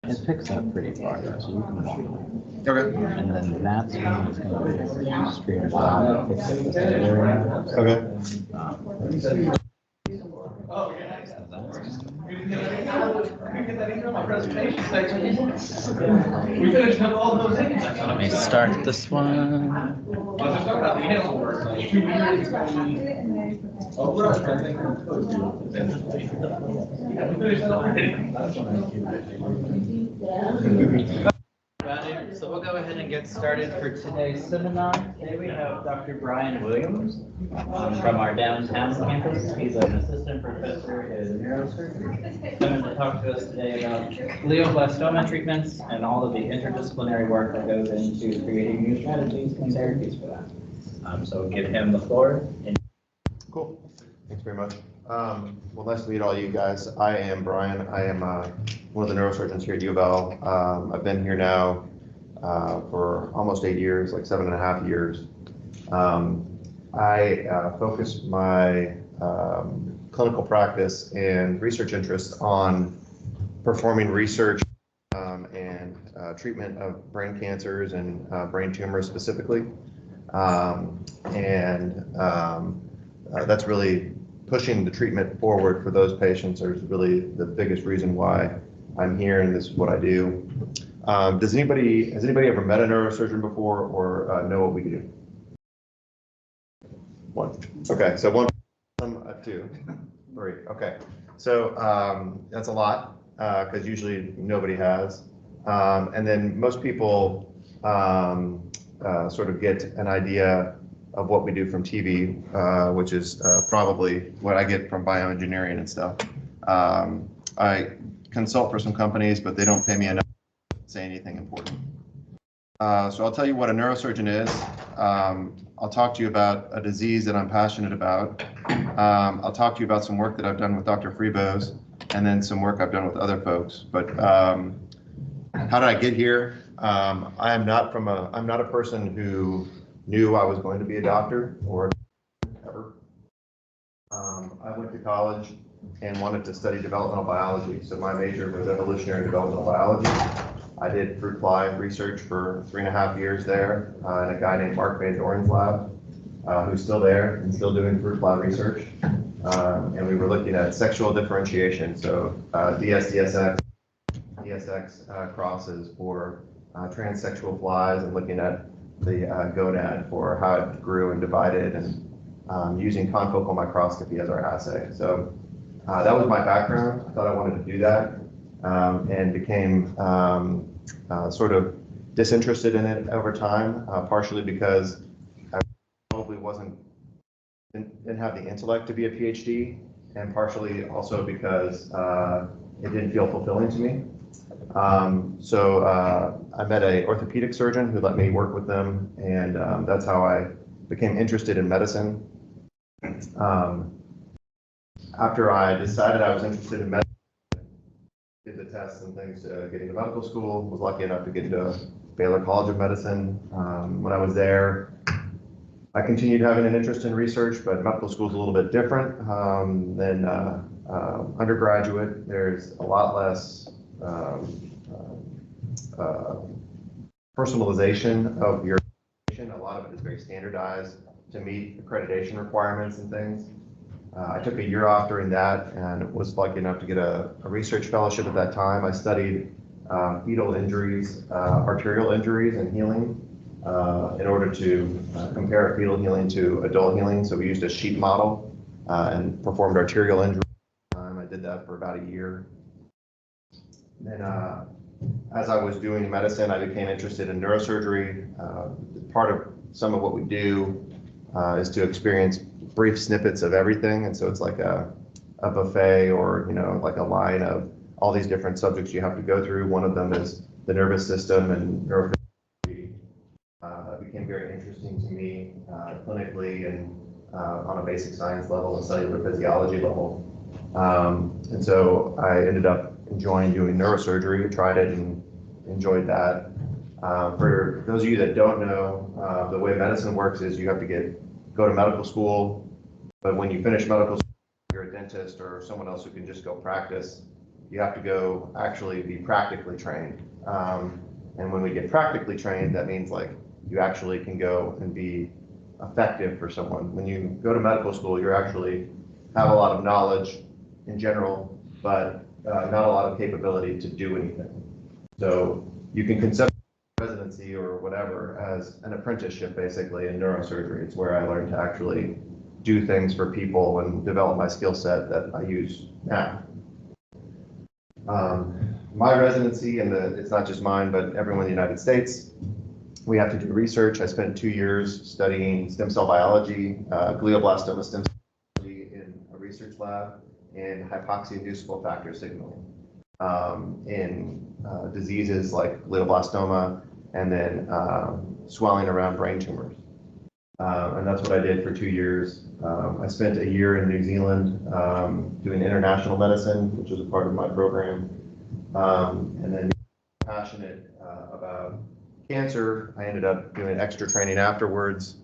It picks up pretty far, so you can walk. Okay. And then that's when it's going to be straighter down. It picks up this area. Okay. Let me start this one. So we'll go ahead and get started for today's seminar. Today we have Dr. Brian Williams from our downtown campus. He's an assistant professor in neurosurgery. He's coming to talk to us today about glioblastoma treatments and all of the interdisciplinary work that goes into creating new strategies and therapies for that. So we'll give him the floor. Cool. Thanks very much. Well, nice to meet all you guys. I am Brian. I am one of the neurosurgeons here at UofL. I've been here now for almost 8 years, like 7.5 years. I focus my clinical practice and research interests on performing research and treatment of brain cancers and brain tumors specifically. That's really pushing the treatment forward for those patients is really the biggest reason why I'm here, and this is what I do. Has anybody ever met a neurosurgeon before, or know what we do? One. Okay, so one, two, three. Okay, so that's a lot because usually nobody has, and then most people sort of get an idea of what we do from TV, which is probably what I get from bioengineering and stuff. I consult for some companies, but they don't pay me enough to say anything important. So I'll tell you what a neurosurgeon is. I'll talk to you about a disease that I'm passionate about. I'll talk to you about some work that I've done with Dr. Freebos, and then some work I've done with other folks. But how did I get here? I'm not a person who knew I was going to be a doctor or ever. I went to college and wanted to study developmental biology. So my major was evolutionary developmental biology. I did fruit fly research for 3.5 years there in a guy named Mark Van Doren's lab, who's still there and still doing fruit fly research. And we were looking at sexual differentiation, so DSX crosses for transsexual flies, and looking at the gonad for how it grew and divided, and using confocal microscopy as our assay. So that was my background. I thought I wanted to do that, and became sort of disinterested in it over time, partially because I probably didn't have the intellect to be a PhD, and partially also because it didn't feel fulfilling to me. So I met an orthopedic surgeon who let me work with them, and that's how I became interested in medicine. After I decided I was interested in medicine, did the tests and things to get into medical school, was lucky enough to get into Baylor College of Medicine. When I was there, I continued having an interest in research, but medical school is a little bit different than undergraduate. There's a lot less personalization of your education. A lot of it is very standardized to meet accreditation requirements and things. I took a year off during that and was lucky enough to get a research fellowship at that time. I studied fetal injuries, arterial injuries and healing in order to compare fetal healing to adult healing. So we used a sheep model and performed arterial injury. I did that for about a year. Then as I was doing medicine, I became interested in neurosurgery. Part of some of what we do is to experience brief snippets of everything. And so it's like a buffet, or, like a line of all these different subjects you have to go through. One of them is the nervous system and neurophysiology. It became very interesting to me clinically and on a basic science level and cellular physiology level. And so I ended up enjoying doing neurosurgery, tried it and enjoyed that. For those of you that don't know, the way medicine works is you have to go to medical school, but when you finish medical school, you're a dentist or someone else who can just go practice. you have to go actually be practically trained. And when we get practically trained, that means like you actually can go and be effective for someone. When you go to medical school, you actually have a lot of knowledge in general, but not a lot of capability to do anything. So you can consider residency or whatever as an apprenticeship basically in neurosurgery. It's where I learned to actually do things for people and develop my skill set that I use now. My residency, and it's not just mine, but everyone in the United States, we have to do research. I spent 2 years studying stem cell biology, glioblastoma stem cell biology in a research lab, and hypoxia-inducible factor signaling in diseases like glioblastoma, and then swelling around brain tumors. And that's what I did for 2 years. I spent a year in New Zealand doing international medicine, which was a part of my program. And then passionate about cancer. I ended up doing extra training afterwards,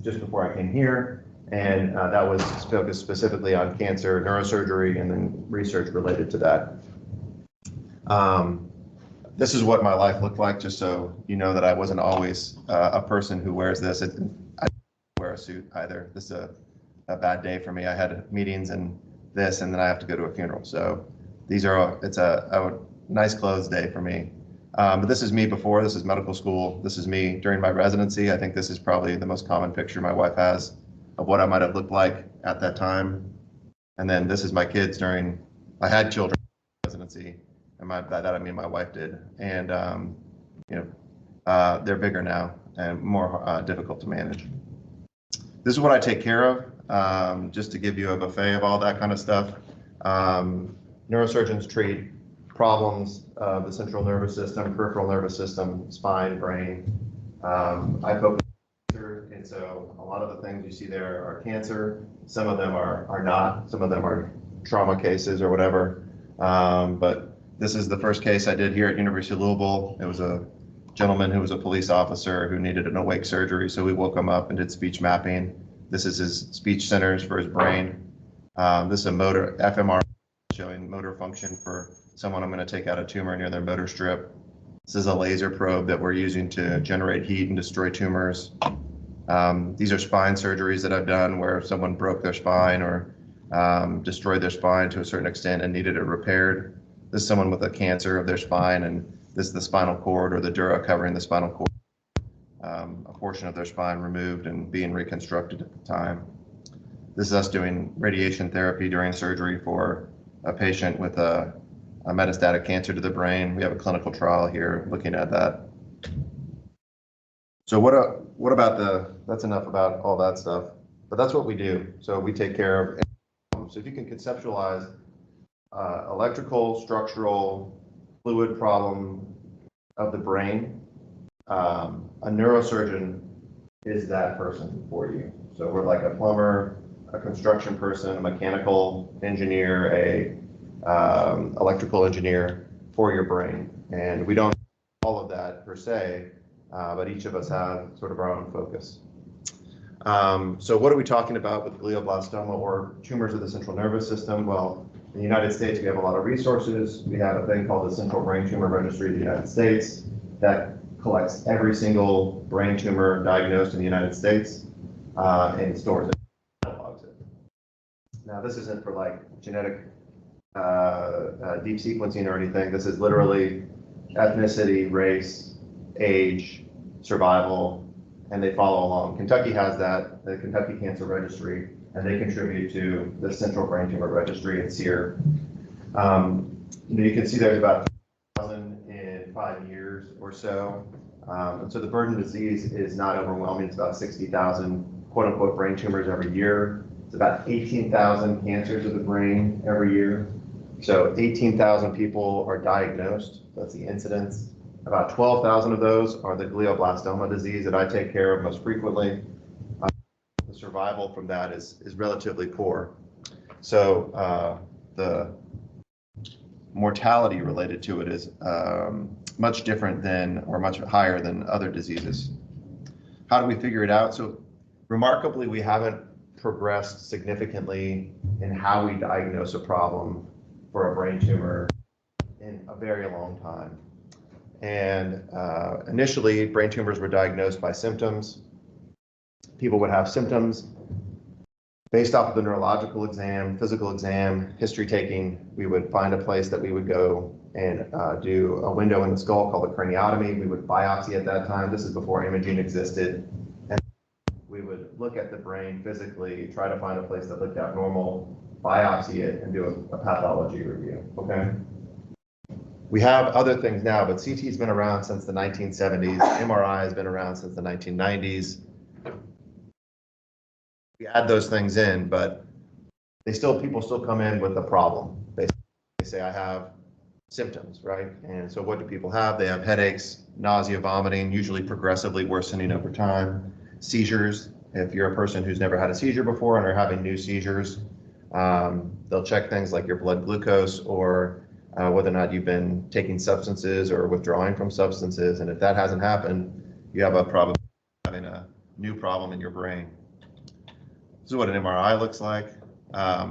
just before I came here. And that was focused specifically on cancer, neurosurgery, and then research related to that. This is what my life looked like, just so you know that I wasn't always a person who wears this. I didn't wear a suit either. This is a bad day for me. I had meetings and this, and then I have to go to a funeral. So it's a nice clothes day for me. But this is me before. This is medical school. This is me during my residency. I think this is probably the most common picture my wife has of what I might have looked like at that time. And then this is my kids during, I had children in residency. And by that I mean my wife did, and they're bigger now and more difficult to manage. This is what I take care of, just to give you a buffet of all that kind of stuff. Neurosurgeons treat problems of the central nervous system, peripheral nervous system, spine, brain. I focus on cancer, and so a lot of the things you see there are cancer. Some of them are not. Some of them are trauma cases or whatever, but this is the first case I did here at University of Louisville. It was a gentleman who was a police officer who needed an awake surgery, so we woke him up and did speech mapping. This is his speech centers for his brain. This is a motor fMRI showing motor function for someone I'm going to take out a tumor near their motor strip. This is a laser probe that we're using to generate heat and destroy tumors. These are spine surgeries that I've done where someone broke their spine or destroyed their spine to a certain extent and needed it repaired. This is someone with a cancer of their spine, and this is the spinal cord or the dura covering the spinal cord. A portion of their spine removed and being reconstructed at the time. This is us doing radiation therapy during surgery for a patient with a metastatic cancer to the brain. We have a clinical trial here looking at that. So what about that's enough about all that stuff, but that's what we do. So we take care of, so if you can conceptualize electrical, structural, fluid problem of the brain, a neurosurgeon is that person for you. So we're like a plumber, a construction person, a mechanical engineer, a electrical engineer for your brain. And we don't do all of that per se, but each of us have sort of our own focus. So what are we talking about with glioblastoma or tumors of the central nervous system? Well, in the United States, we have a lot of resources. We have a thing called the Central Brain Tumor Registry of the United States that collects every single brain tumor diagnosed in the United States and stores it, catalogs it. Now, this isn't for like genetic deep sequencing or anything. This is literally ethnicity, race, age, survival, and they follow along. Kentucky has that, the Kentucky Cancer Registry, and they contribute to the Central Brain Tumor Registry in SEER. You can see there's about 1,000 in 5 years or so. And so the burden of disease is not overwhelming. It's about 60,000 quote unquote brain tumors every year. It's about 18,000 cancers of the brain every year. So 18,000 people are diagnosed. That's the incidence. About 12,000 of those are the glioblastoma disease that I take care of most frequently. The survival from that is relatively poor. So the mortality related to it is much different than, or much higher than other diseases. How do we figure it out? So remarkably, we haven't progressed significantly in how we diagnose a problem for a brain tumor in a very long time. And initially, brain tumors were diagnosed by symptoms. People would have symptoms based off of the neurological exam, physical exam, history taking. We would find a place that we would go and do a window in the skull called a craniotomy. We would biopsy at that time. This is before imaging existed. And we would look at the brain physically, try to find a place that looked abnormal, biopsy it, and do a pathology review, okay? We have other things now, but CT's been around since the 1970s. MRI has been around since the 1990s. We add those things in, but people still come in with a problem. They say, I have symptoms, right? And so what do people have? They have headaches, nausea, vomiting, usually progressively worsening over time. Seizures, if you're a person who's never had a seizure before and are having new seizures, they'll check things like your blood glucose or whether or not you've been taking substances or withdrawing from substances. And if that hasn't happened, you have a problem having a new problem in your brain. This is what an MRI looks like.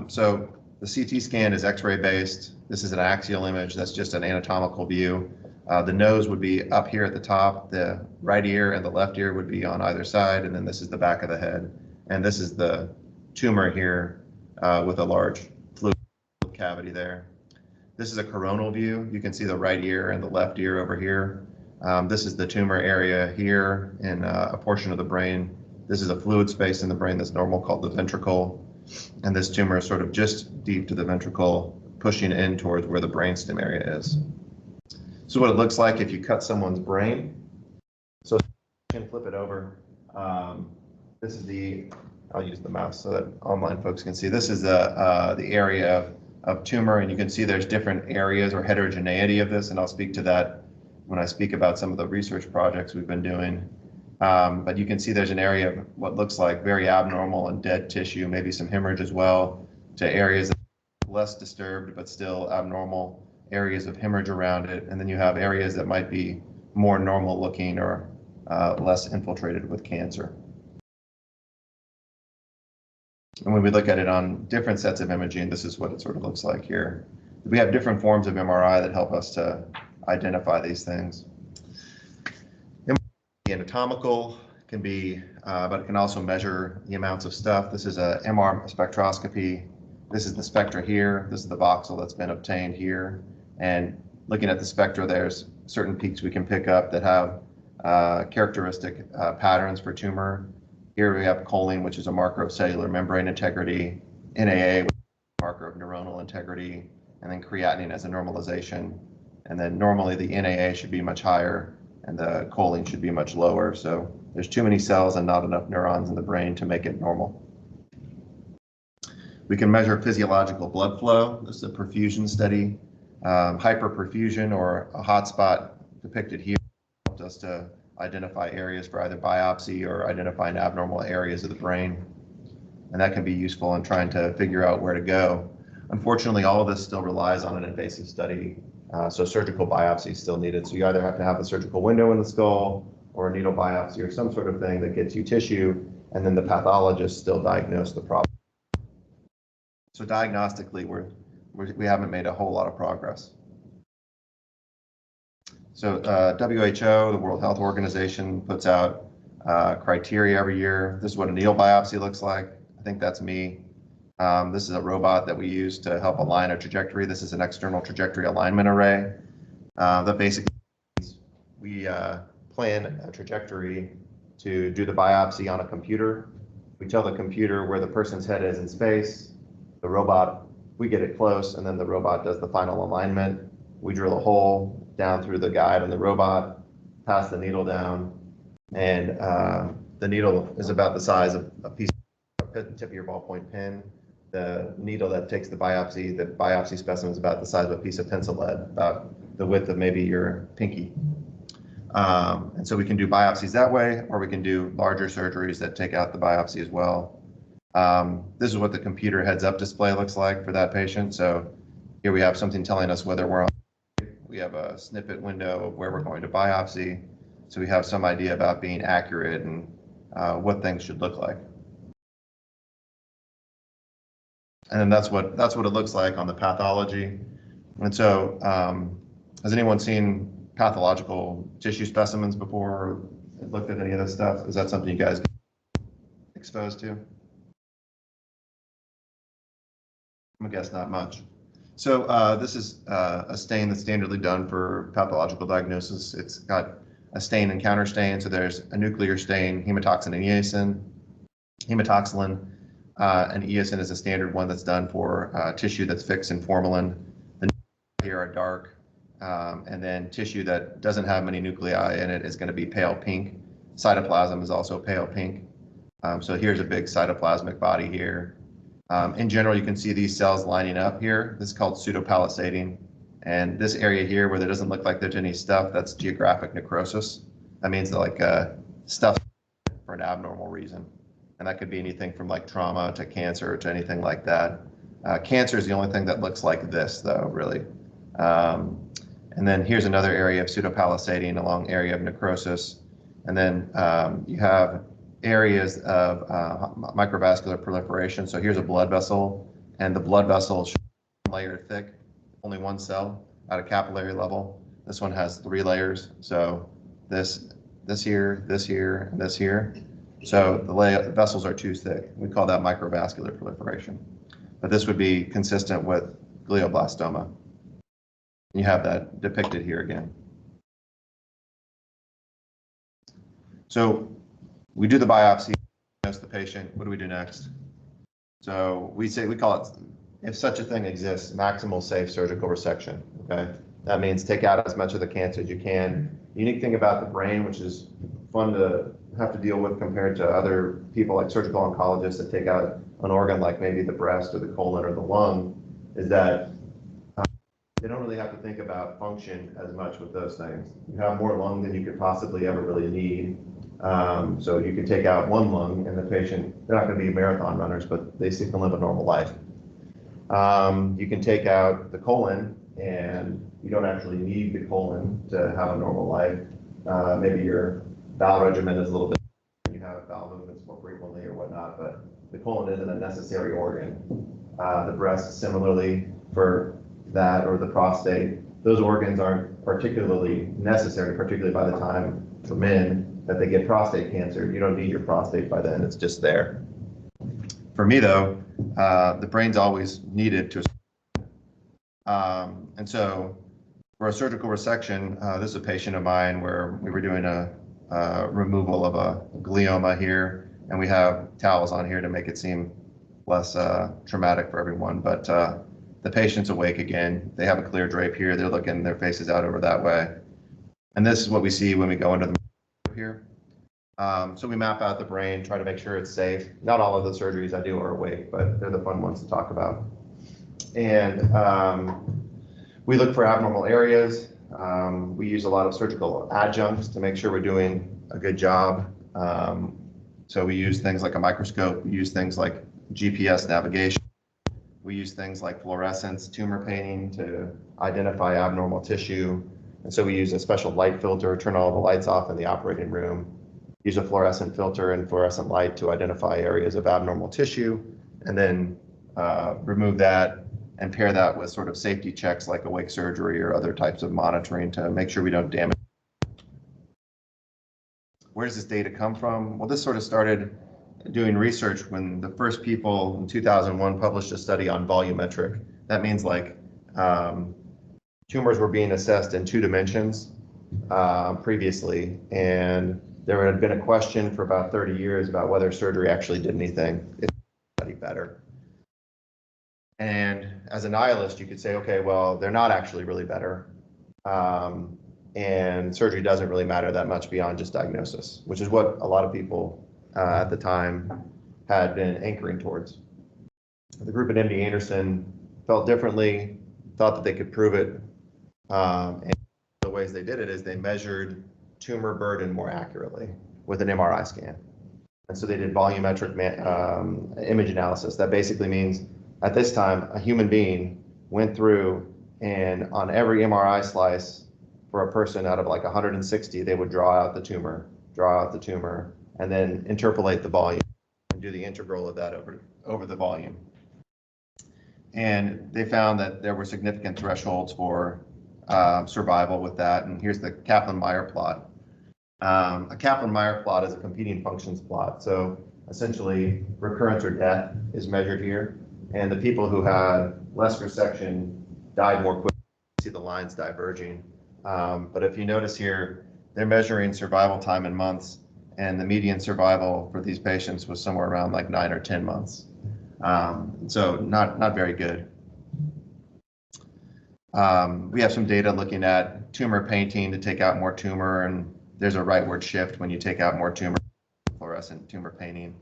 So the CT scan is X-ray based. This is an axial image. That's just an anatomical view. The nose would be up here at the top. The right ear and the left ear would be on either side. And then this is the back of the head. And this is the tumor here with a large fluid cavity there. This is a coronal view. You can see the right ear and the left ear over here. This is the tumor area here in a portion of the brain. This is a fluid space in the brain that's normal called the ventricle. And this tumor is sort of just deep to the ventricle, pushing in towards where the brainstem area is. So what it looks like if you cut someone's brain. So you can flip it over. This is I'll use the mouse so that online folks can see. This is the area of tumor, and you can see there's different areas or heterogeneity of this, and I'll speak to that when I speak about some of the research projects we've been doing. But you can see there's an area of what looks like very abnormal and dead tissue, maybe some hemorrhage as well, to areas that are less disturbed but still abnormal, areas of hemorrhage around it, and then you have areas that might be more normal looking or less infiltrated with cancer. And when we look at it on different sets of imaging, this is what it sort of looks like here. We have different forms of MRI that help us to identify these things. Anatomical can be, but it can also measure the amounts of stuff. This is a MR spectroscopy. This is the spectra here. This is the voxel that's been obtained here. And looking at the spectra, there's certain peaks we can pick up that have characteristic patterns for tumor. Here we have choline, which is a marker of cellular membrane integrity, NAA, which is a marker of neuronal integrity, and then creatinine as a normalization. And then normally the NAA should be much higher and the choline should be much lower. So there's too many cells and not enough neurons in the brain to make it normal. We can measure physiological blood flow. This is a perfusion study. Hyperperfusion, or a hotspot depicted here, helped us to identify areas for either biopsy or identifying abnormal areas of the brain. And that can be useful in trying to figure out where to go. Unfortunately, all of this still relies on an invasive study. So surgical biopsy is still needed. So you either have to have a surgical window in the skull or a needle biopsy or some sort of thing that gets you tissue, and then the pathologist still diagnose the problem. So diagnostically, we haven't made a whole lot of progress. So WHO, the World Health Organization, puts out criteria every year. This is what a needle biopsy looks like. I think that's me. This is a robot that we use to help align a trajectory. This is an external trajectory alignment array. That basically means we plan a trajectory to do the biopsy on a computer. We tell the computer where the person's head is in space. The robot, we get it close, and then the robot does the final alignment. We drill a hole down through the guide on the robot, pass the needle down, and the needle is about the size of a piece of tip of your ballpoint pen. The needle that takes the biopsy specimen is about the size of a piece of pencil lead, about the width of maybe your pinky. And so we can do biopsies that way, or we can do larger surgeries that take out the biopsy as well. This is what the computer heads-up display looks like for that patient. So here we have something telling us whether we're on. We have a snippet window of where we're going to biopsy, so we have some idea about being accurate and what things should look like. And then that's what it looks like on the pathology. And so, has anyone seen pathological tissue specimens before, or looked at any of this stuff? Is that something you guys get exposed to? I guess not much. So this is a stain that's standardly done for pathological diagnosis. It's got a stain and counter stain. So there's a nuclear stain, hematoxin and eosin, hematoxylin, and eosin is a standard one that's done for tissue that's fixed in formalin. The here are dark, and then tissue that doesn't have many nuclei in it is going to be pale pink. Cytoplasm is also pale pink. So here's a big cytoplasmic body here. In general, you can see these cells lining up here. This is called pseudopalisading. And this area here where there doesn't look like there's any stuff, that's geographic necrosis. That means that like stuff for an abnormal reason. And that could be anything from like trauma to cancer to anything like that. Cancer is the only thing that looks like this though, really. And then here's another area of pseudopalisading, a long area of necrosis. And then you have areas of microvascular proliferation. So here's a blood vessel, and the blood vessel is layer thick, only one cell at a capillary level. This one has 3 layers. So this here, this here, and this here. So the vessels are too thick. We call that microvascular proliferation. But this would be consistent with glioblastoma. You have that depicted here again. So we do the biopsy, diagnose the patient. What do we do next? So we call it, if such a thing exists, maximal safe surgical resection. Okay, that means take out as much of the cancer as you can. The unique thing about the brain, which is fun to have to deal with compared to other people like surgical oncologists that take out an organ like maybe the breast or the colon or the lung, is that they don't really have to think about function as much with those things. You have more lung than you could possibly ever really need. So you can take out one lung and the patient, they're not going to be marathon runners, but they still can live a normal life. You can take out the colon and you don't actually need the colon to have a normal life. Maybe your bowel regimen is a little bit, you have bowel movements more frequently or whatnot, but the colon isn't a necessary organ. The breast similarly for that, or the prostate. Those organs aren't particularly necessary, particularly by the time for men that they get prostate cancer. You don't need your prostate by then, it's just there. For me though, the brain's always needed to, and so for a surgical resection, this is a patient of mine where we were doing a removal of a glioma here, and we have towels on here to make it seem less traumatic for everyone, but the patient's awake again. They have a clear drape here. They're looking their faces out over that way. And this is what we see when we go into the here. So we map out the brain, try to make sure it's safe. Not all of the surgeries I do are awake, but they're the fun ones to talk about. And we look for abnormal areas. We use a lot of surgical adjuncts to make sure we're doing a good job. So we use things like a microscope. We use things like GPS navigation. We use things like fluorescence, tumor painting to identify abnormal tissue. And so we use a special light filter, turn all the lights off in the operating room, use a fluorescent filter and fluorescent light to identify areas of abnormal tissue, and then remove that and pair that with sort of safety checks like awake surgery or other types of monitoring to make sure we don't damage. Where does this data come from? Well, this sort of started doing research when the first people in 2001 published a study on volumetric. That means like tumors were being assessed in 2 dimensions previously, and there had been a question for about 30 years about whether surgery actually did anything. It's any better. And as a nihilist, you could say, okay, well, they're not actually really better. And surgery doesn't really matter that much beyond just diagnosis, which is what a lot of people at the time had been anchoring towards. The group at MD Anderson felt differently, thought that they could prove it. And the ways they did it is they measured tumor burden more accurately with an MRI scan. And so they did volumetric image analysis. That basically means at this time, a human being went through and on every MRI slice for a person out of like 160, they would draw out the tumor, and then interpolate the volume and do the integral of that over the volume. And they found that there were significant thresholds for survival with that. And here's the Kaplan-Meier plot. A Kaplan-Meier plot is a competing functions plot. So essentially, recurrence or death is measured here. And the people who had less resection died more quickly. You see the lines diverging. But if you notice here, they're measuring survival time in months, and the median survival for these patients was somewhere around like 9 or 10 months. So not very good. We have some data looking at tumor painting to take out more tumor, and there's a rightward shift when you take out more tumor, fluorescent tumor painting,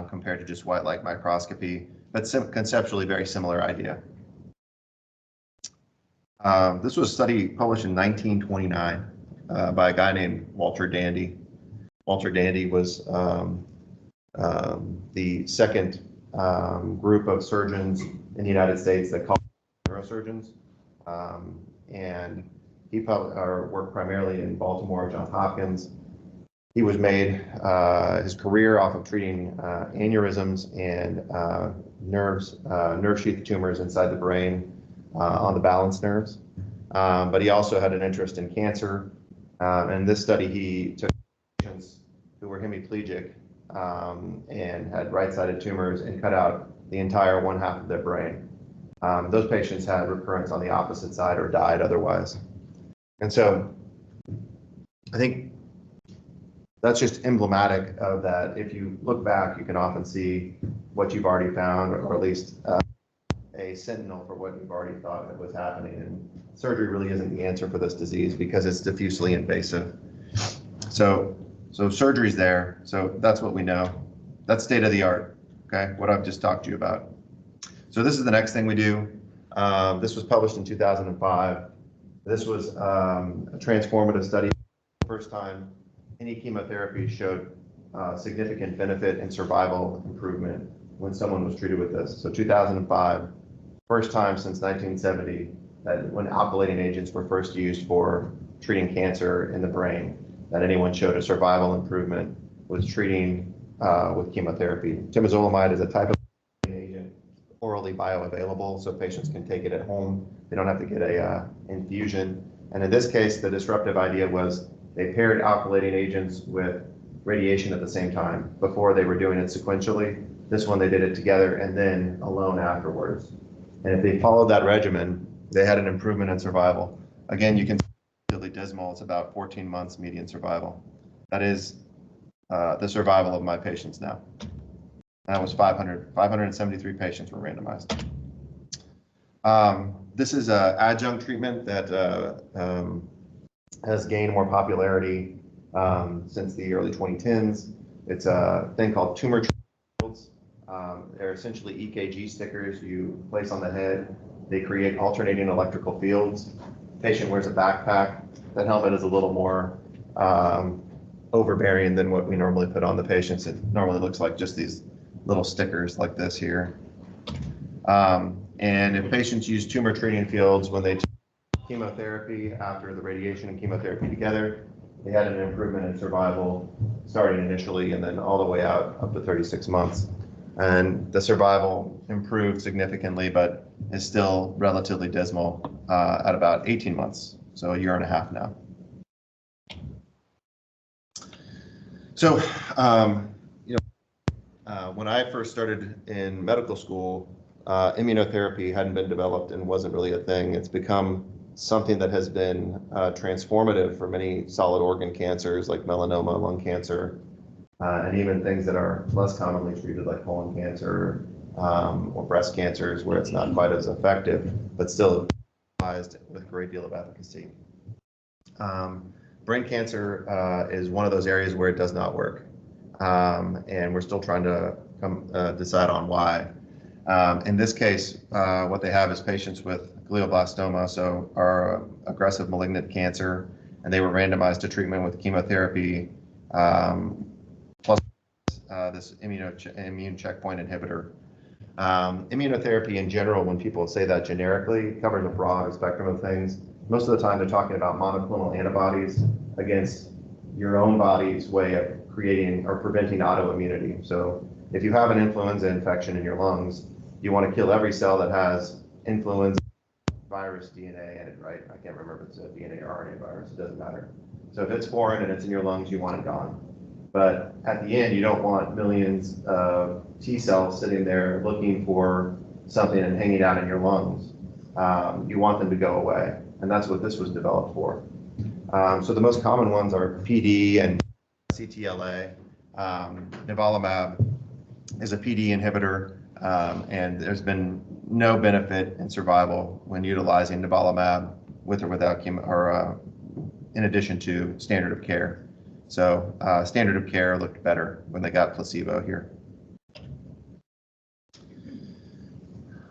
compared to just white light microscopy, but conceptually very similar idea. This was a study published in 1929 by a guy named Walter Dandy. Walter Dandy was the second group of surgeons in the United States that called neurosurgeons, and he worked primarily in Baltimore, Johns Hopkins. He was made his career off of treating aneurysms and nerve sheath tumors inside the brain on the balance nerves. But he also had an interest in cancer. In this study, he took patients who were hemiplegic and had right-sided tumors and cut out the entire one half of their brain. Those patients had recurrence on the opposite side or died otherwise. And so I think that's just emblematic of that. If you look back, you can often see what you've already found, or at least a sentinel for what you've already thought that was happening. And surgery really isn't the answer for this disease because it's diffusely invasive. So surgery's there. So that's what we know. That's state of the art, okay? What I've just talked to you about. So this is the next thing we do. This was published in 2005. This was a transformative study. First time any chemotherapy showed significant benefit and survival improvement when someone was treated with this. So 2005, first time since 1970 that when alkylating agents were first used for treating cancer in the brain, that anyone showed a survival improvement was treating with chemotherapy. Temozolomide is a type of agent, orally bioavailable, so patients can take it at home. They don't have to get a infusion. And in this case, the disruptive idea was they paired alkylating agents with radiation at the same time. Before they were doing it sequentially. This one they did it together and then alone afterwards. And if they followed that regimen, they had an improvement in survival. Again, you can see really dismal. It's about 14 months median survival. That is the survival of my patients now. That was 573 patients were randomized. This is an adjunct treatment that has gained more popularity since the early 2010s. It's a thing called tumor fields. They're essentially EKG stickers you place on the head. They create alternating electrical fields. The patient wears a backpack. That helmet is a little more overbearing than what we normally put on the patients. It normally looks like just these little stickers like this here. And if patients use tumor treating fields when they take chemotherapy after the radiation and chemotherapy together, they had an improvement in survival starting initially and then all the way out up to 36 months. And the survival improved significantly, but is still relatively dismal at about 18 months, so a year and a half now. So, when I first started in medical school, immunotherapy hadn't been developed and wasn't really a thing. It's become something that has been transformative for many solid organ cancers like melanoma, lung cancer, and even things that are less commonly treated like colon cancer or breast cancers where it's not quite as effective, but still utilized with a great deal of efficacy. Brain cancer is one of those areas where it does not work, and we're still trying to decide on why. In this case, what they have is patients with glioblastoma, so our aggressive malignant cancer, and they were randomized to treatment with chemotherapy plus this immune checkpoint inhibitor. Immunotherapy in general, when people say that generically, covers a broad spectrum of things. Most of the time they're talking about monoclonal antibodies against your own body's way of creating or preventing autoimmunity. So if you have an influenza infection in your lungs, you want to kill every cell that has influenza virus DNA in it, right? I can't remember if it's a DNA or RNA virus, it doesn't matter. So if it's foreign and it's in your lungs, you want it gone. But at the end, you don't want millions of T cells sitting there looking for something and hanging out in your lungs. You want them to go away, and that's what this was developed for. So the most common ones are PD and CTLA. Nivolumab is a PD inhibitor, and there's been no benefit in survival when utilizing nivolumab with or without chemo, or in addition to standard of care. So standard of care looked better when they got placebo here.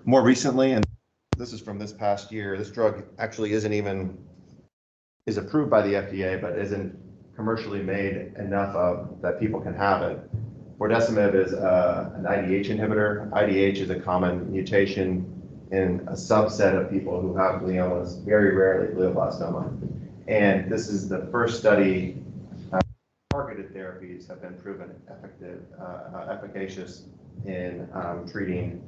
More recently, and this is from this past year, this drug actually is approved by the FDA, but isn't commercially made enough of that people can have it. Bortezomib is an IDH inhibitor. IDH is a common mutation in a subset of people who have gliomas, very rarely glioblastoma. And this is the first study targeted therapies have been proven efficacious in treating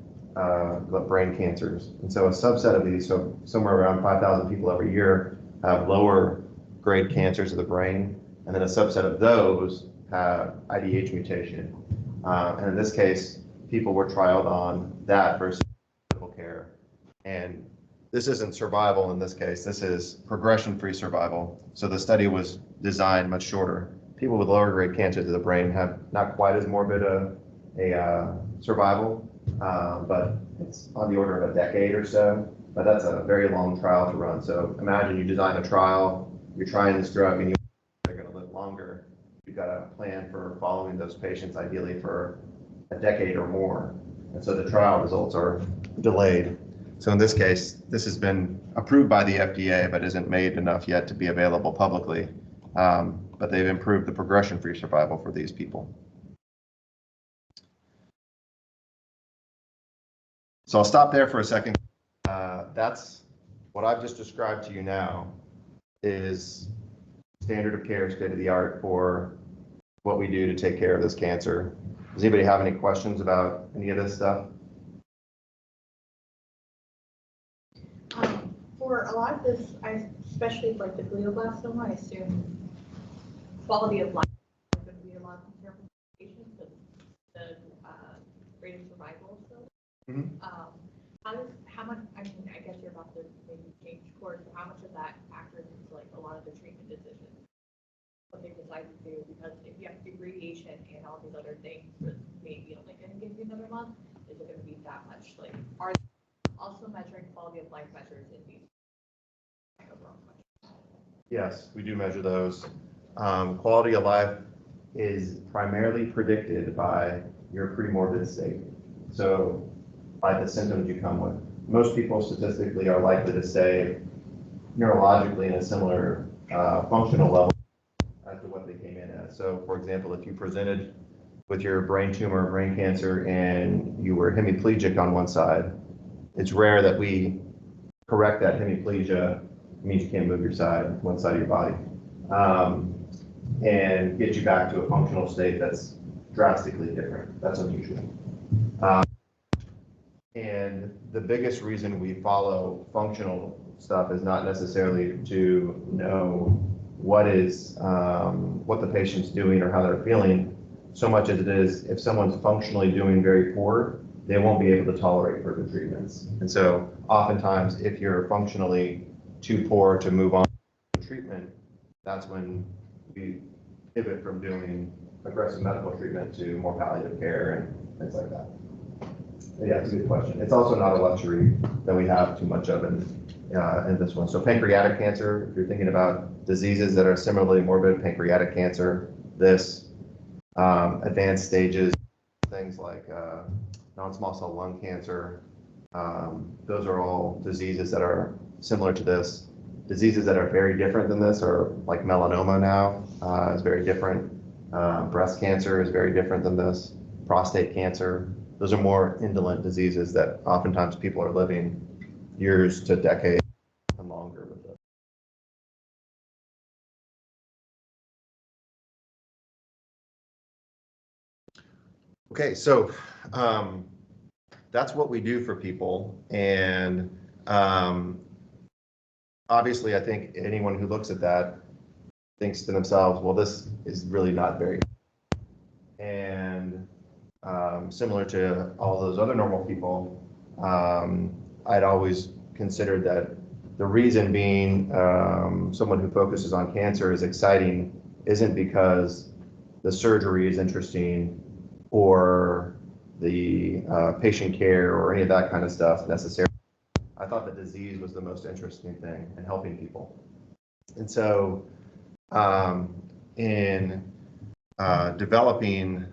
brain cancers. And so a subset of these, so somewhere around 5,000 people every year have lower grade cancers of the brain, and then a subset of those have IDH mutation. And in this case, people were trialed on that versus medical care. And this isn't survival in this case, this is progression-free survival. So the study was designed much shorter. People with lower grade cancers of the brain have not quite as morbid a survival, but it's on the order of a decade or so. But that's a very long trial to run. So imagine you design a trial, you're trying this drug and they're going to live longer. You've got a plan for following those patients, ideally for a decade or more. And so the trial results are delayed. So in this case, this has been approved by the FDA, but isn't made enough yet to be available publicly. But they've improved the progression-free survival for these people. So I'll stop there for a second. That's what I've just described to you now is standard of care, state of the art for what we do to take care of this cancer. Does anybody have any questions about any of this stuff? For a lot of this, especially like the glioblastoma, I assume quality of life is going to be a lot of concern for patients and the rate of survival. So, how much? I mean, I guess you're about to maybe change course. But how much of that factors into like a lot of the treatment decisions? What they decide to do, because if you have to do radiation and all these other things, but maybe only going to give you another month, is it going to be that much? Like, are they also measuring quality of life measures in these? Yes, we do measure those. Quality of life is primarily predicted by your premorbid state. So by the symptoms you come with. Most people statistically are likely to stay neurologically in a similar functional level as to what they came in as. So for example, if you presented with your brain tumor, brain cancer, and you were hemiplegic on one side, it's rare that we correct that hemiplegia. It means you can't move your side, one side of your body, and get you back to a functional state that's drastically different. That's unusual. And the biggest reason we follow functional stuff is not necessarily to know what the patient's doing or how they're feeling, so much as it is if someone's functionally doing very poor, they won't be able to tolerate further treatments. And so oftentimes, if you're functionally too poor to move on to treatment, that's when we pivot from doing aggressive medical treatment to more palliative care and things like that. But yeah, it's a good question. It's also not a luxury that we have too much of in this one. So pancreatic cancer, if you're thinking about diseases that are similarly morbid, pancreatic cancer, advanced stages, things like non-small cell lung cancer, those are all diseases that are similar to this. Diseases that are very different than this are like melanoma now is very different. Breast cancer is very different than this. Prostate cancer. Those are more indolent diseases that oftentimes people are living years to decades and longer with it. Okay, so that's what we do for people. And obviously, I think anyone who looks at that thinks to themselves, well, this is really not very good. And similar to all those other normal people, I'd always considered that the reason being someone who focuses on cancer is exciting isn't because the surgery is interesting or the patient care or any of that kind of stuff necessarily. I thought the disease was the most interesting thing and helping people. And so in developing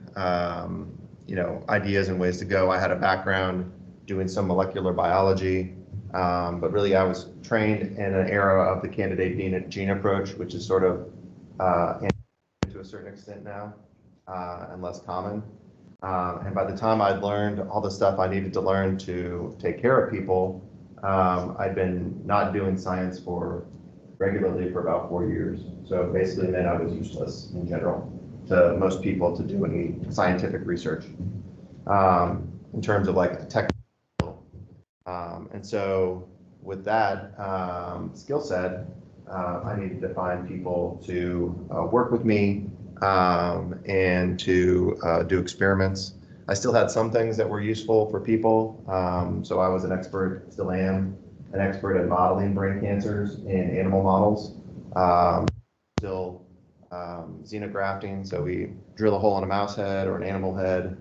ideas and ways to go, I had a background doing some molecular biology, but really I was trained in an era of the candidate gene approach, which is sort of to a certain extent now and less common. And by the time I'd learned all the stuff I needed to learn to take care of people, I'd been not doing science regularly for about 4 years. So basically meant I was useless in general to most people to do any scientific research in terms of like technical. And so with that skill set, I needed to find people to work with me and to do experiments. I still had some things that were useful for people. So I was an expert, still am, an expert at modeling brain cancers in animal models. Still xenografting, so we drill a hole in a mouse head or an animal head,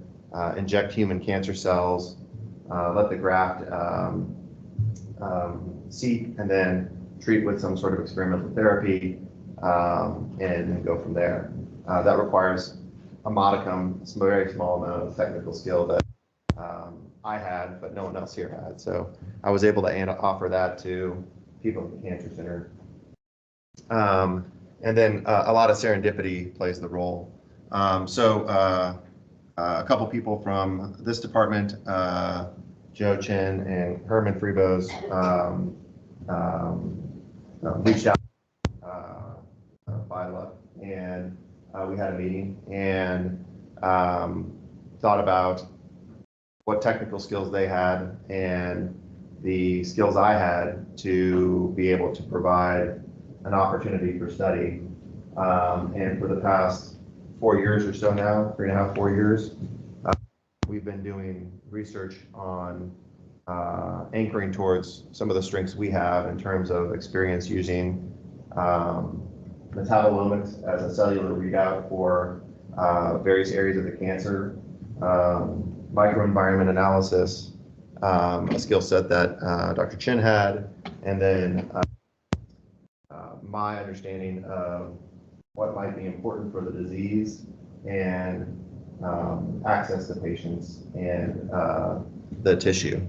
inject human cancer cells, let the graft seep, and then treat with some sort of experimental therapy, and then go from there. That requires a modicum, a very small amount of technical skill that I had, but no one else here had. So I was able to offer that to people at the Cancer Center. And then a lot of serendipity plays the role. So a couple people from this department, Joe Chen and Herman Freebos, reached out Phyla, and we had a meeting and thought about what technical skills they had and the skills I had to be able to provide an opportunity for study. And for the past 4 years or so now, 3.5, 4 years, we've been doing research on anchoring towards some of the strengths we have in terms of experience using metabolomics as a cellular readout for various areas of the cancer, microenvironment analysis, a skill set that Dr. Chin had, and then my understanding of what might be important for the disease and access to patients and the tissue.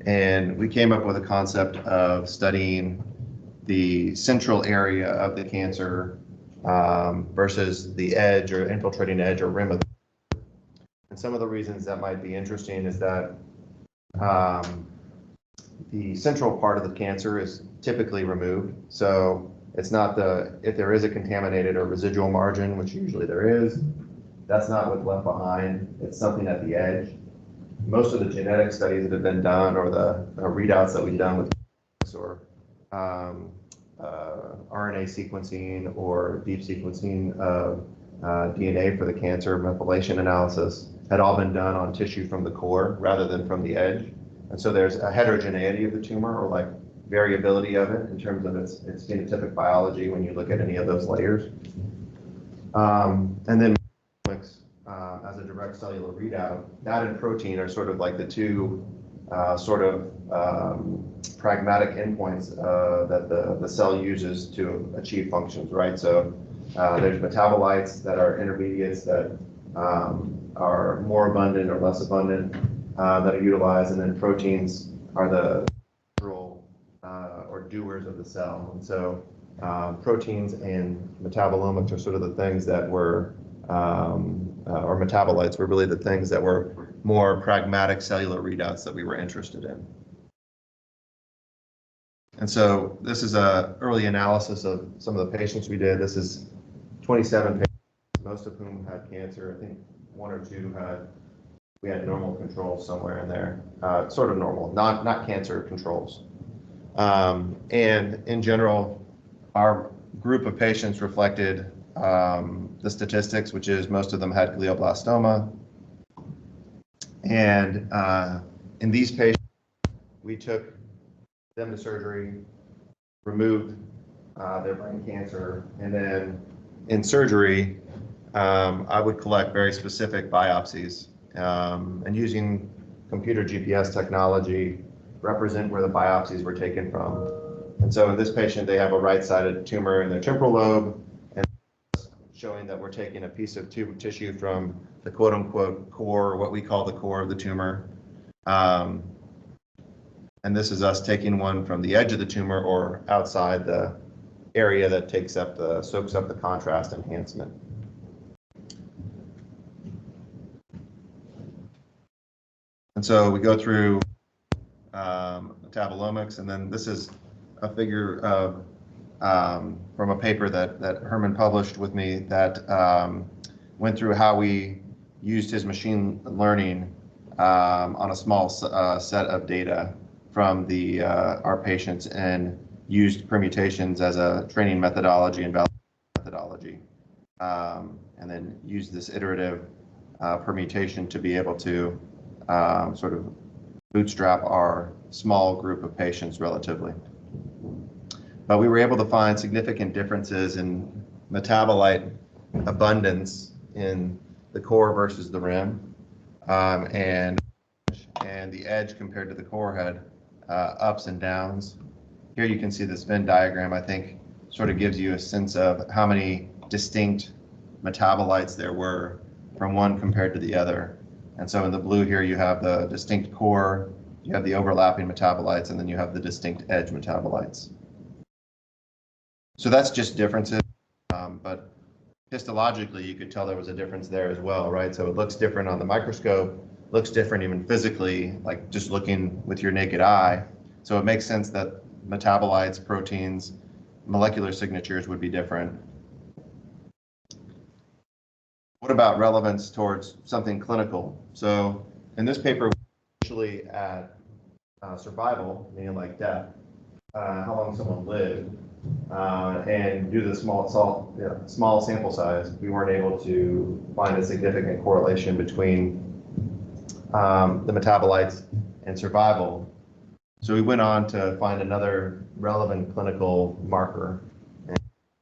And we came up with a concept of studying the central area of the cancer versus the edge or infiltrating edge or rim of the cancer. And some of the reasons that might be interesting is that the central part of the cancer is typically removed. So it's not if there is a contaminated or residual margin, which usually there is, that's not what's left behind. It's something at the edge. Most of the genetic studies that have been done or the readouts that we've done with or RNA sequencing or deep sequencing of DNA for the cancer methylation analysis had all been done on tissue from the core rather than from the edge. And so there's a heterogeneity of the tumor or like variability of it in terms of its phenotypic biology when you look at any of those layers. And then as a direct cellular readout, that and protein are sort of like the two pragmatic endpoints that the cell uses to achieve functions, right? So there's metabolites that are intermediates that are more abundant or less abundant that are utilized, and then proteins are the or doers of the cell. And so proteins and metabolomics are sort of the things that were or metabolites were really the things that were more pragmatic cellular readouts that we were interested in. And so this is a early analysis of some of the patients we did. This is 27 patients, most of whom had cancer. I think 1 or 2 had we had normal controls somewhere in there, sort of normal, not cancer controls. And in general, our group of patients reflected the statistics, which is most of them had glioblastoma. And in these patients, we took them to surgery, removed their brain cancer, and then in surgery, I would collect very specific biopsies and using computer GPS technology, represent where the biopsies were taken from. And so in this patient, they have a right-sided tumor in their temporal lobe, and showing that we're taking a piece of tissue from the quote-unquote core, what we call the core of the tumor. And this is us taking one from the edge of the tumor or outside the area that soaks up the contrast enhancement. And so we go through metabolomics, and then this is a figure of from a paper that Herman published with me that went through how we used his machine learning on a small set of data from our patients and used permutations as a training methodology and validation methodology, and then used this iterative permutation to be able to sort of bootstrap our small group of patients relatively. But we were able to find significant differences in metabolite abundance in the core versus the rim, and the edge compared to the core had ups and downs. Here you can see this Venn diagram, I think, sort of gives you a sense of how many distinct metabolites there were from one compared to the other. And so in the blue here, you have the distinct core, you have the overlapping metabolites, and then you have the distinct edge metabolites. So that's just differences, but histologically, you could tell there was a difference there as well, right? So it looks different on the microscope, looks different even physically, like just looking with your naked eye. So it makes sense that metabolites, proteins, molecular signatures would be different. What about relevance towards something clinical? So in this paper, we actually at survival, meaning like death, how long someone lived, and due to the small sample size, we weren't able to find a significant correlation between the metabolites and survival. So we went on to find another relevant clinical marker. And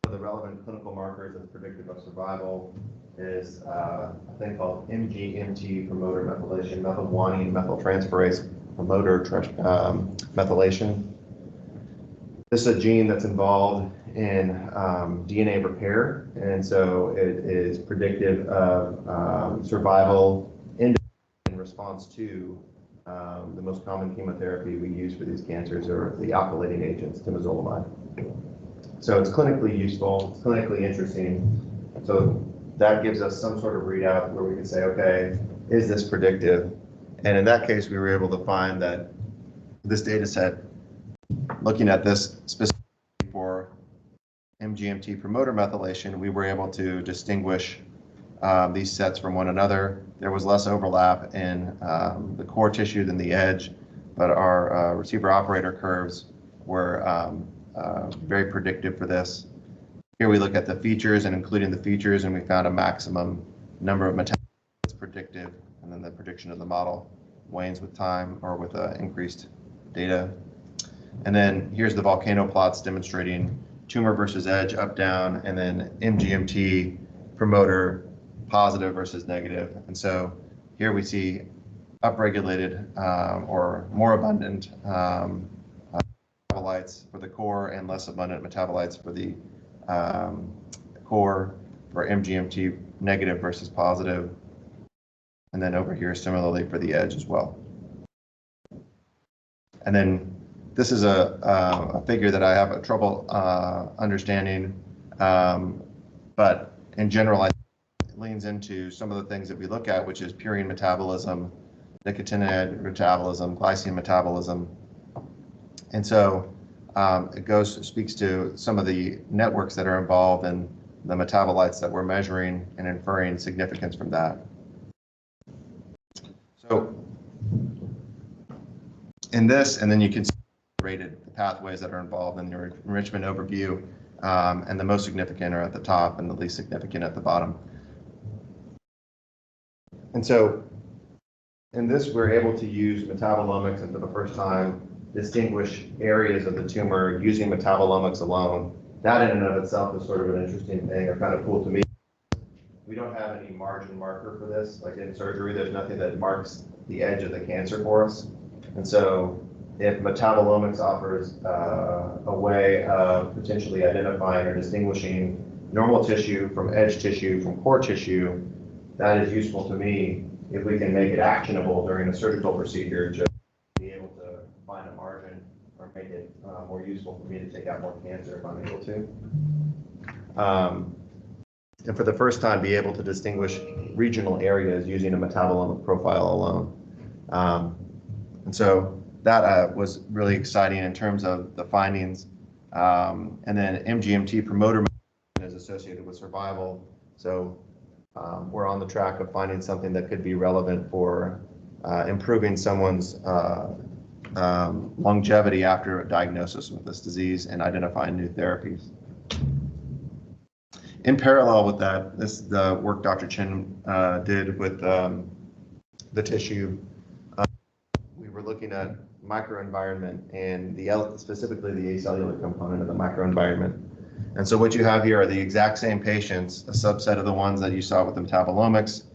one of the relevant clinical markers that's predictive of survival is a thing called MGMT promoter methylation, methylguanine methyltransferase promoter methylation. This is a gene that's involved in DNA repair, and so it is predictive of survival in response to the most common chemotherapy we use for these cancers are the alkylating agents, temozolomide. So it's clinically useful, it's clinically interesting. So that gives us some sort of readout where we can say, okay, is this predictive? And in that case, we were able to find that this data set, looking at this specifically for MGMT promoter methylation, we were able to distinguish these sets from one another. There was less overlap in the core tissue than the edge, but our receiver operator curves were very predictive for this. Here we look at the features and including the features, and we found a maximum number of metabolites predictive, and then the prediction of the model wanes with time or with increased data. And then here's the volcano plots demonstrating tumor versus edge, up, down, and then MGMT promoter positive versus negative. And so here we see upregulated or more abundant metabolites for the core and less abundant metabolites for the core for MGMT negative versus positive. And then over here, similarly for the edge as well. And then this is a figure that I have a trouble understanding, but in general, it leans into some of the things that we look at, which is purine metabolism, nicotinamide metabolism, glycine metabolism. And so it speaks to some of the networks that are involved in the metabolites that we're measuring and inferring significance from that. So in this, and then you can see rated the pathways that are involved in your enrichment overview, and the most significant are at the top and the least significant at the bottom. And so in this, we're able to use metabolomics and for the first time distinguish areas of the tumor using metabolomics alone. That in and of itself is sort of an interesting thing, or kind of cool to me. We don't have any margin marker for this. Like in surgery, there's nothing that marks the edge of the cancer for us. And so if metabolomics offers a way of potentially identifying or distinguishing normal tissue from edge tissue from core tissue, that is useful to me if we can make it actionable during a surgical procedure to be able to find a margin or make it more useful for me to take out more cancer if I'm able to. And for the first time, be able to distinguish regional areas using a metabolomic profile alone. And so that was really exciting in terms of the findings. And then MGMT promoter is associated with survival. So we're on the track of finding something that could be relevant for improving someone's longevity after a diagnosis with this disease and identifying new therapies. In parallel with that, this is the work Dr. Chin did with the tissue. We were looking at microenvironment and specifically the acellular component of the microenvironment. And so what you have here are the exact same patients, a subset of the ones that you saw with the metabolomics.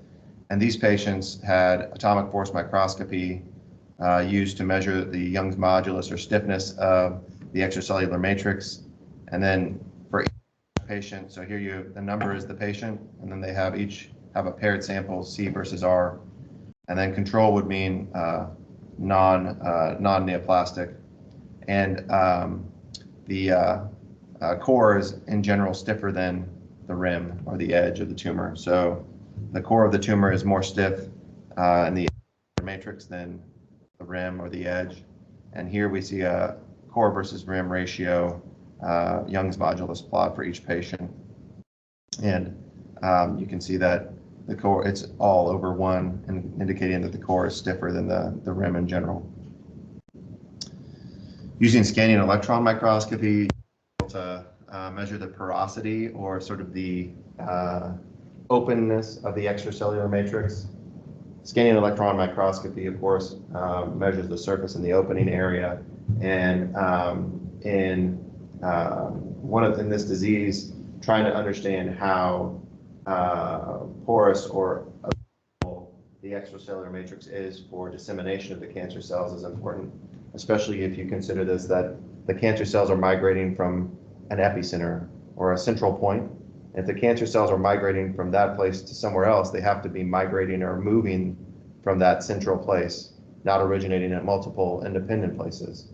And these patients had atomic force microscopy used to measure the Young's modulus or stiffness of the extracellular matrix. And then for each patient, so here the number is the patient, and then they each have a paired sample, C versus R. And then control would mean non-neoplastic. And the core is in general stiffer than the rim or the edge of the tumor. So the core of the tumor is more stiff in the matrix than the rim or the edge. And here we see a core versus rim ratio, Young's modulus plot for each patient. And you can see that the core, it's all over 1, and indicating that the core is stiffer than the rim in general. Using scanning electron microscopy to measure the porosity or sort of the openness of the extracellular matrix. Scanning electron microscopy, of course, measures the surface and the opening area. And in this disease, trying to understand how porous or the extracellular matrix is for dissemination of the cancer cells is important, especially if you consider this, that the cancer cells are migrating from an epicenter or a central point. If the cancer cells are migrating from that place to somewhere else, they have to be migrating or moving from that central place, not originating at multiple independent places.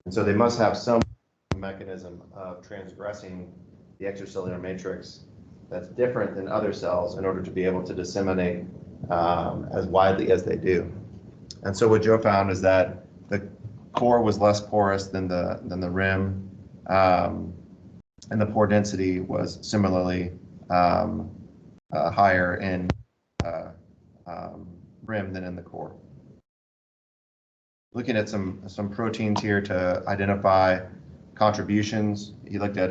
And so they must have some mechanism of transgressing the extracellular matrix that's different than other cells in order to be able to disseminate as widely as they do. And so what Joe found is that the core was less porous than the rim, and the pore density was similarly higher in rim than in the core. Looking at some proteins here to identify contributions, he looked at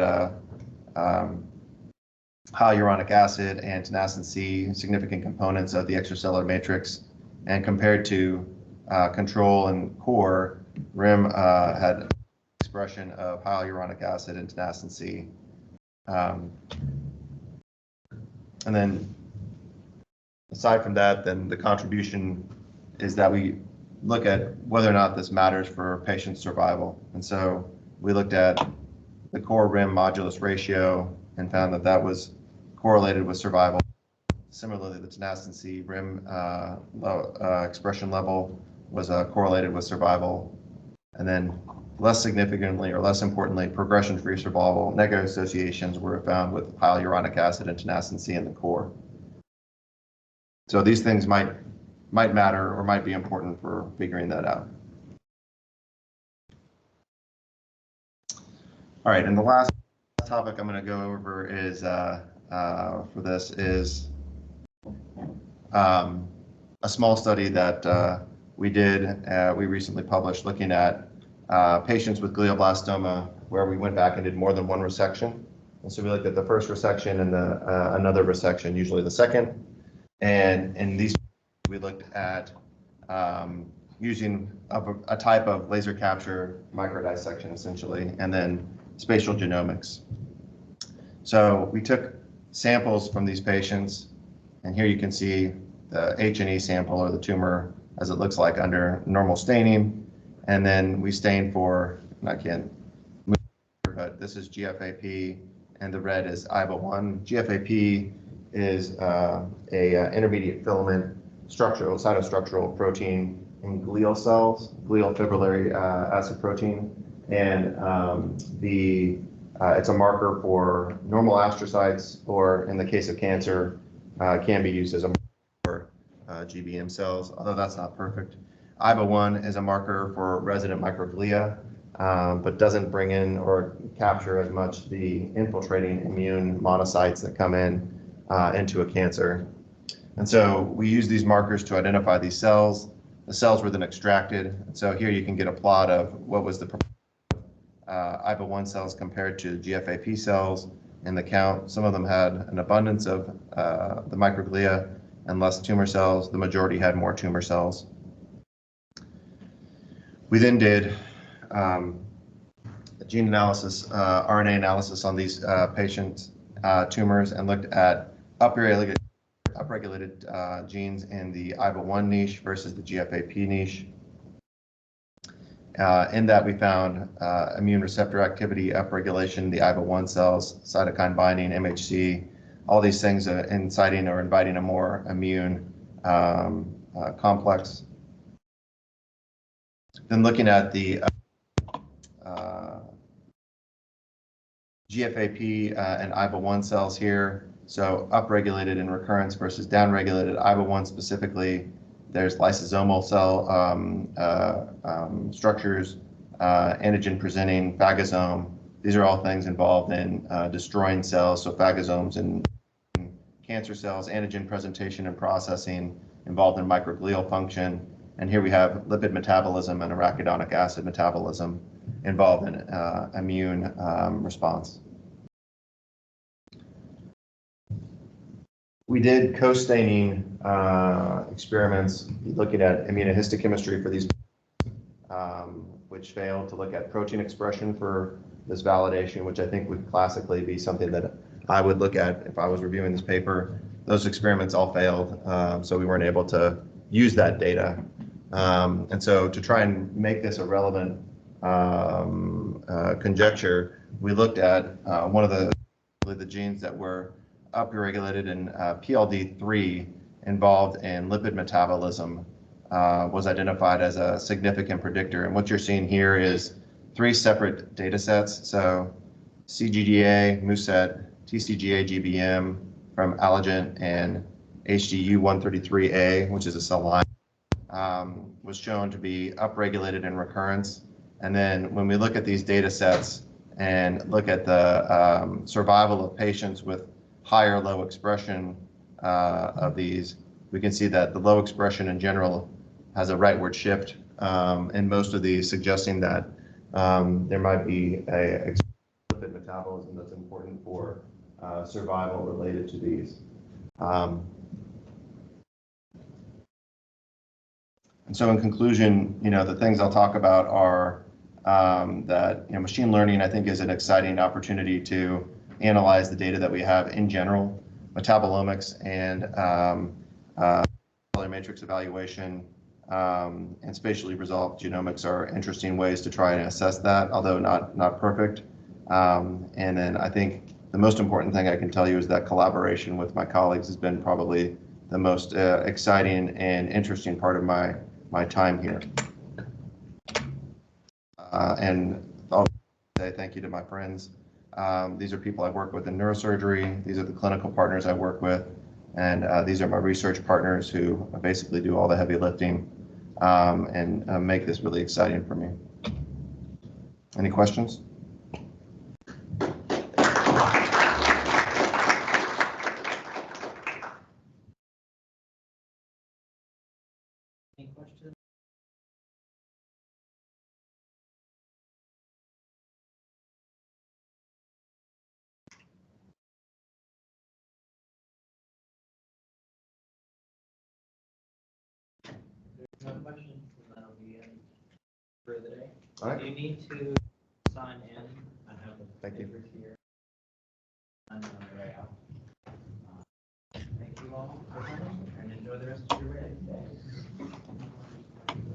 hyaluronic acid and tenascin C, significant components of the extracellular matrix, and compared to control and core, rim had expression of hyaluronic acid and tenascin C. And then aside from that, then the contribution is that we look at whether or not this matters for patient survival. And so we looked at the core rim modulus ratio and found that that was correlated with survival. Similarly, the tenascin C rim expression level was correlated with survival. And then less significantly or less importantly, progression-free survival, negative associations were found with hyaluronic acid and tenascin C in the core. So these things might matter or might be important for figuring that out. All right, and the last topic I'm going to go over is for this is a small study that we did, we recently published looking at patients with glioblastoma where we went back and did more than one resection. And so we looked at the first resection and another resection, usually the second. And in these, we looked at using a type of laser capture microdissection, essentially, and then spatial genomics. So we took samples from these patients, and here you can see the H&E sample, or the tumor as it looks like under normal staining. And then we stained for, I can't move, but this is GFAP, and the red is IBA1. GFAP is a intermediate filament structural, cytostructural protein in glial cells, glial fibrillary acid protein. And it's a marker for normal astrocytes, or in the case of cancer, can be used as a marker for GBM cells, although that's not perfect. IBA1 is a marker for resident microglia, but doesn't bring in or capture as much the infiltrating immune monocytes that come into a cancer. And so we use these markers to identify these cells. The cells were then extracted. And so here you can get a plot of what was the IBA1 cells compared to GFAP cells in the count. Some of them had an abundance of the microglia and less tumor cells. The majority had more tumor cells. We then did gene analysis, RNA analysis on these patients' tumors, and looked at upregulated genes in the IBA1 niche versus the GFAP niche. In that, we found immune receptor activity, upregulation in the IBA1 cells, cytokine binding, MHC, all these things inciting or inviting a more immune complex. Then looking at the GFAP and IBA1 cells here, so upregulated in recurrence versus downregulated. IBA1 specifically, there's lysosomal cell structures, antigen presenting, phagosome. These are all things involved in destroying cells, so phagosomes in cancer cells, antigen presentation and processing, involved in microglial function. And here we have lipid metabolism and arachidonic acid metabolism involved in immune response. We did co-staining experiments looking at immunohistochemistry for these, which failed to look at protein expression for this validation, which I think would classically be something that I would look at if I was reviewing this paper. Those experiments all failed, so we weren't able to use that data. And so to try and make this a relevant conjecture, we looked at one of the genes that were upregulated in PLD3 involved in lipid metabolism was identified as a significant predictor. And what you're seeing here is 3 separate data sets. So CGDA, MUSET, TCGA GBM from Allergent, and HDU133A, which is a cell line, was shown to be upregulated in recurrence. And then when we look at these data sets and look at the survival of patients with high or low expression of these, we can see that the low expression in general has a rightward shift in most of these, suggesting that there might be a lipid metabolism that's important for survival related to these. And so in conclusion, the things I'll talk about are that machine learning, I think, is an exciting opportunity to analyze the data that we have in general. Metabolomics and cellular matrix evaluation and spatially resolved genomics are interesting ways to try and assess that, although not perfect. And then I think the most important thing I can tell you is that collaboration with my colleagues has been probably the most exciting and interesting part of my time here. And I'll say thank you to my friends. These are people I've worked with in neurosurgery. These are the clinical partners I work with. And these are my research partners who basically do all the heavy lifting and make this really exciting for me. Any questions? questions, and that'll be it for the day. All right. You need to sign in. I have the Thank you. papers here. And on the way out. Thank you all for coming, and enjoy the rest of your day.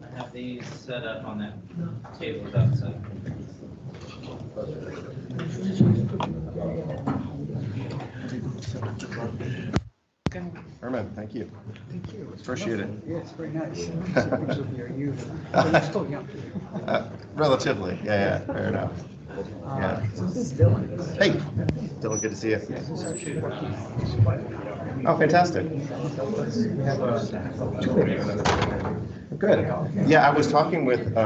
I have these set up on that table outside. Herman, thank you. Thank you. Appreciate it. Yeah, it's very nice. Pictures of you. You're still young. Relatively, yeah, fair enough. Yeah. So this is Dylan. Hey, Dylan, good to see you. Yeah, this is actually working. Oh, fantastic. We have a. Good. Yeah, I was talking with